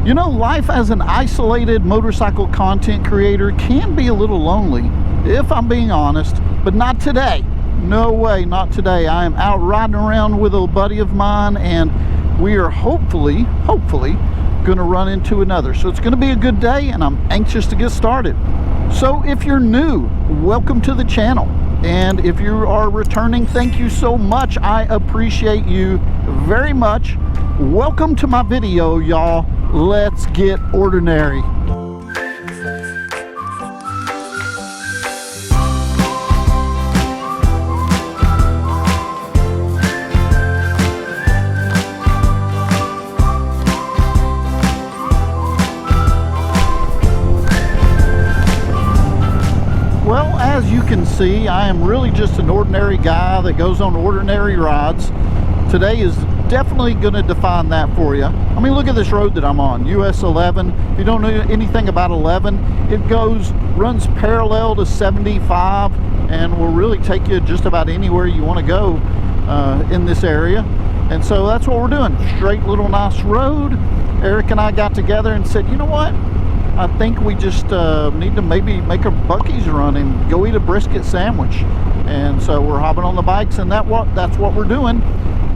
You know, life as an isolated motorcycle content creator can be a little lonely, if I'm being honest, but not today. No way, not today. I am out riding around with a buddy of mine, and we are hopefully going to run into another. So it's going to be a good day, and I'm anxious to get started. So if you're new, welcome to the channel. And if you are returning, thank you so much. I appreciate you very much. Welcome to my video, y'all. Let's get ordinary. Well, as you can see, I am really just an ordinary guy that goes on ordinary rides. Today is definitely going to define that for you. I mean, look at this road that I'm on, US 11. If you don't know anything about 11, it runs parallel to 75 and will really take you just about anywhere you want to go in this area. And so that's what we're doing. Straight little nice road. Eric and I got together and said, you know what? I think we just need to maybe make a Buc-ee's run and go eat a brisket sandwich. And so we're hopping on the bikes, and that's what we're doing.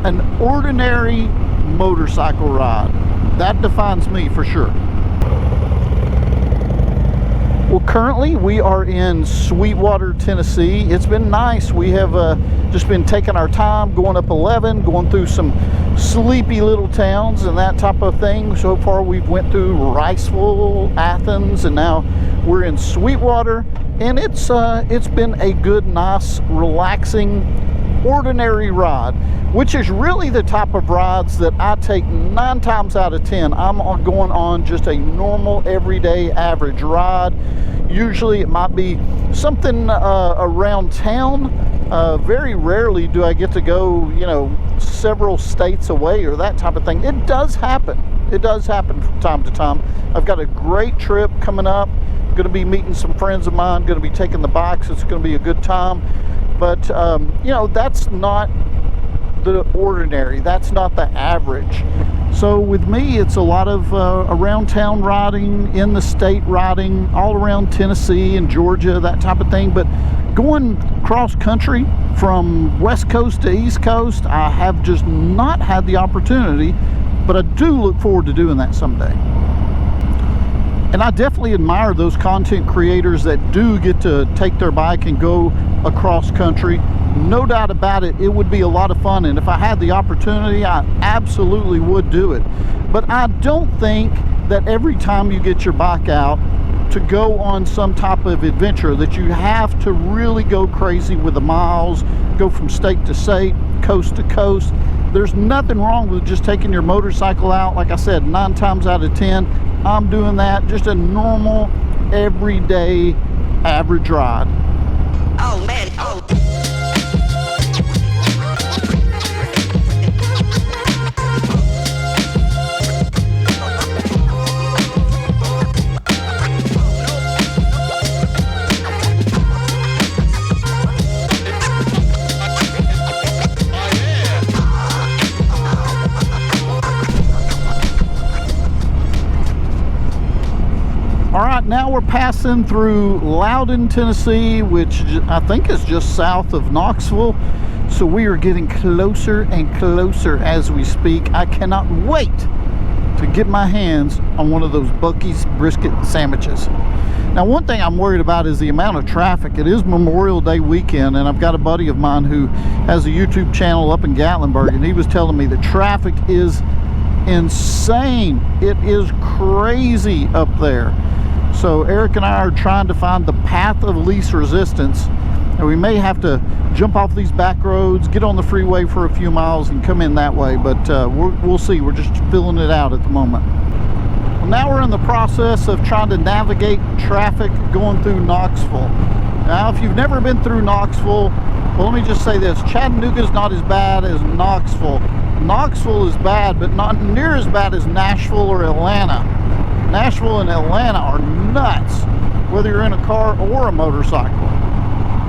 An ordinary motorcycle ride. That defines me for sure. Well, currently we are in Sweetwater, Tennessee. It's been nice. We have just been taking our time, going up 11, going through some sleepy little towns and that type of thing. So far we've went through Riceville, Athens, and now we're in Sweetwater. And it's been a good, nice, relaxing, ordinary ride, which is really the type of rides that I take 9 times out of 10. I'm going on just a normal, everyday, average ride. Usually it might be something around town. Very rarely do I get to go, you know, several states away or that type of thing. It does happen. It does happen from time to time. I've got a great trip coming up. Going to be meeting some friends of mine. Going to be taking the bikes. It's going to be a good time. But, you know, that's not the ordinary. That's not the average. So with me, it's a lot of around town riding, in the state riding, all around Tennessee and Georgia, that type of thing. But going cross country from West Coast to East Coast, I have just not had the opportunity, but I do look forward to doing that someday. And I definitely admire those content creators that do get to take their bike and go across country. No doubt about it, it would be a lot of fun, and if I had the opportunity, I absolutely would do it. But I don't think that every time you get your bike out to go on some type of adventure that you have to really go crazy with the miles, go from state to state, coast to coast. There's nothing wrong with just taking your motorcycle out. Like I said, 9 times out of 10, I'm doing that. Just a normal, everyday, average ride. Oh, man. Oh. All right, now we're passing through Loudon, Tennessee, which I think is just south of Knoxville. So we are getting closer and closer as we speak. I cannot wait to get my hands on one of those Buc-ee's brisket sandwiches. Now, one thing I'm worried about is the amount of traffic. It is Memorial Day weekend, and I've got a buddy of mine who has a YouTube channel up in Gatlinburg, and he was telling me the traffic is insane. It is crazy up there. So Eric and I are trying to find the path of least resistance, and we may have to jump off these back roads, get on the freeway for a few miles and come in that way, but we'll see. We're just filling it out at the moment. Well, now we're in the process of trying to navigate traffic going through Knoxville. Now, if you've never been through Knoxville, well, let me just say this. Chattanooga is not as bad as Knoxville. Knoxville is bad, but not near as bad as Nashville or Atlanta. Nashville and Atlanta are nuts, whether you're in a car or a motorcycle.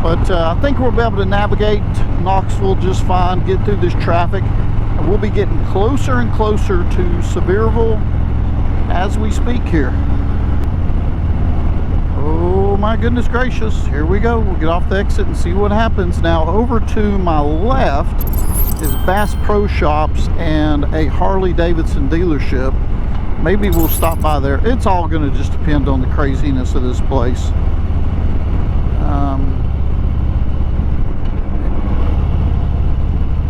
But I think we'll be able to navigate Knoxville just fine, get through this traffic, and we'll be getting closer and closer to Sevierville as we speak here. Oh my goodness gracious, here we go. We'll get off the exit and see what happens. Now over to my left is Bass Pro Shops and a Harley Davidson dealership. Maybe we'll stop by there. It's all going to just depend on the craziness of this place.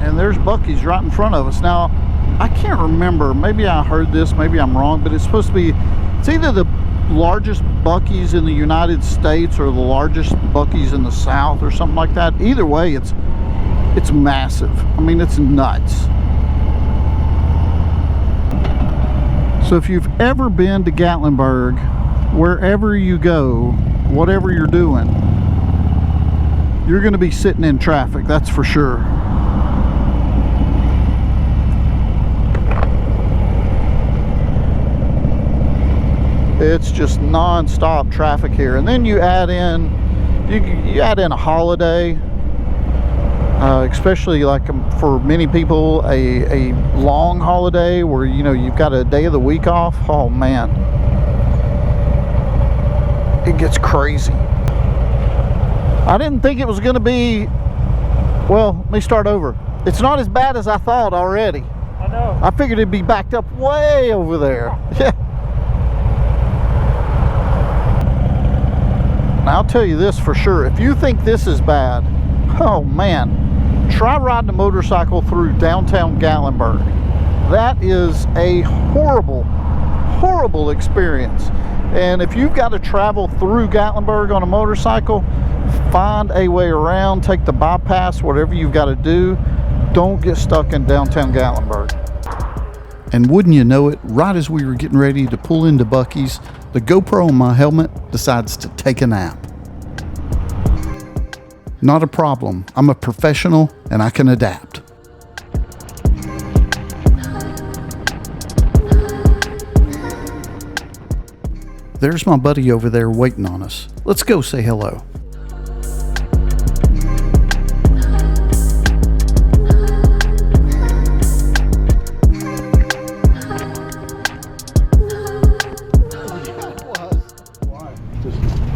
And there's Buc-ee's right in front of us. Now, I can't remember. Maybe I heard this. Maybe I'm wrong. But it's supposed to be, it's either the largest Buc-ee's in the United States or the largest Buc-ee's in the South or something like that. Either way, it's massive. I mean, it's nuts. So if you've ever been to Gatlinburg, wherever you go, whatever you're doing, you're going to be sitting in traffic, that's for sure. It's just non-stop traffic here. And then you add in you add in a holiday, especially like for many people a long holiday where, you know, you've got a day of the week off. Oh man, it gets crazy. I didn't think it was going to be, well, let me start over. It's not as bad as I thought already. I know. I figured it'd be backed up way over there. Yeah. I'll tell you this for sure, if you think this is bad, oh man, try riding a motorcycle through downtown Gatlinburg. That is a horrible, horrible experience. And if you've got to travel through Gatlinburg on a motorcycle, find a way around, take the bypass, whatever you've got to do. Don't get stuck in downtown Gatlinburg. And wouldn't you know it, right as we were getting ready to pull into Buc-ee's, the GoPro on my helmet decides to take a nap. Not a problem. I'm a professional and I can adapt. There's my buddy over there waiting on us. Let's go say hello.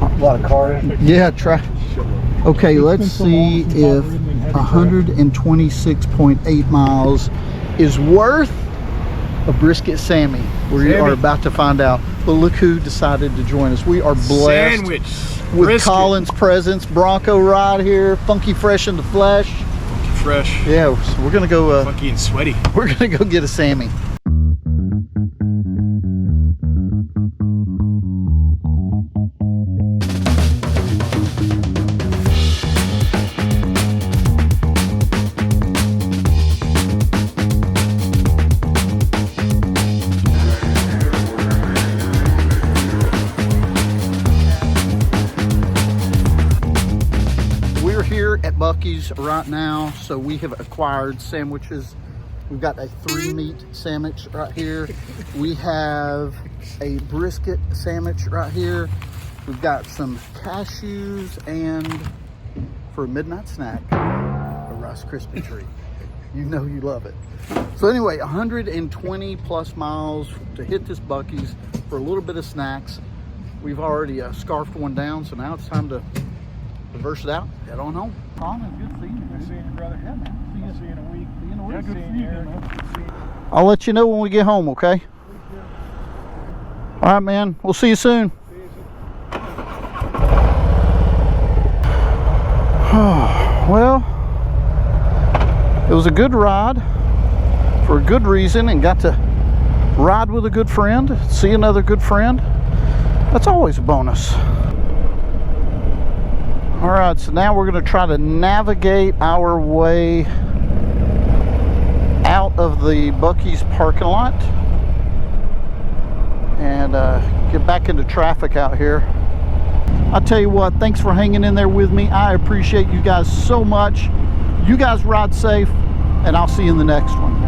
A lot of cars. Yeah, try. Okay, let's see if 126.8 miles is worth a brisket Sammy. We are about to find out. But look who decided to join us. We are blessed Sandwich. with Brisket. Colin's presence. Bronco ride here, funky fresh in the flesh. Funky fresh. Yeah, so we're gonna go. Funky and sweaty. We're gonna go get a Sammy. At Buc-ee's right now, so we have acquired sandwiches. We've got a 3-meat sandwich right here. We have a brisket sandwich right here. We've got some cashews, and for a midnight snack, a Rice Krispie treat. You know you love it. So anyway, 120 plus miles to hit this Buc-ee's for a little bit of snacks. We've already scarfed one down, so now it's time to reverse it out, head on home. Good seeing you. Good seeing you, brother. Yeah, man. See you in a week. Yeah, good seeing you, man. I'll let you know when we get home, okay? All right, man. We'll see you soon. Well, it was a good ride for a good reason, and got to ride with a good friend, see another good friend. That's always a bonus. All right, so now we're going to try to navigate our way out of the Buc-ee's parking lot and get back into traffic out here. I'll tell you what, thanks for hanging in there with me. I appreciate you guys so much. You guys ride safe, and I'll see you in the next one.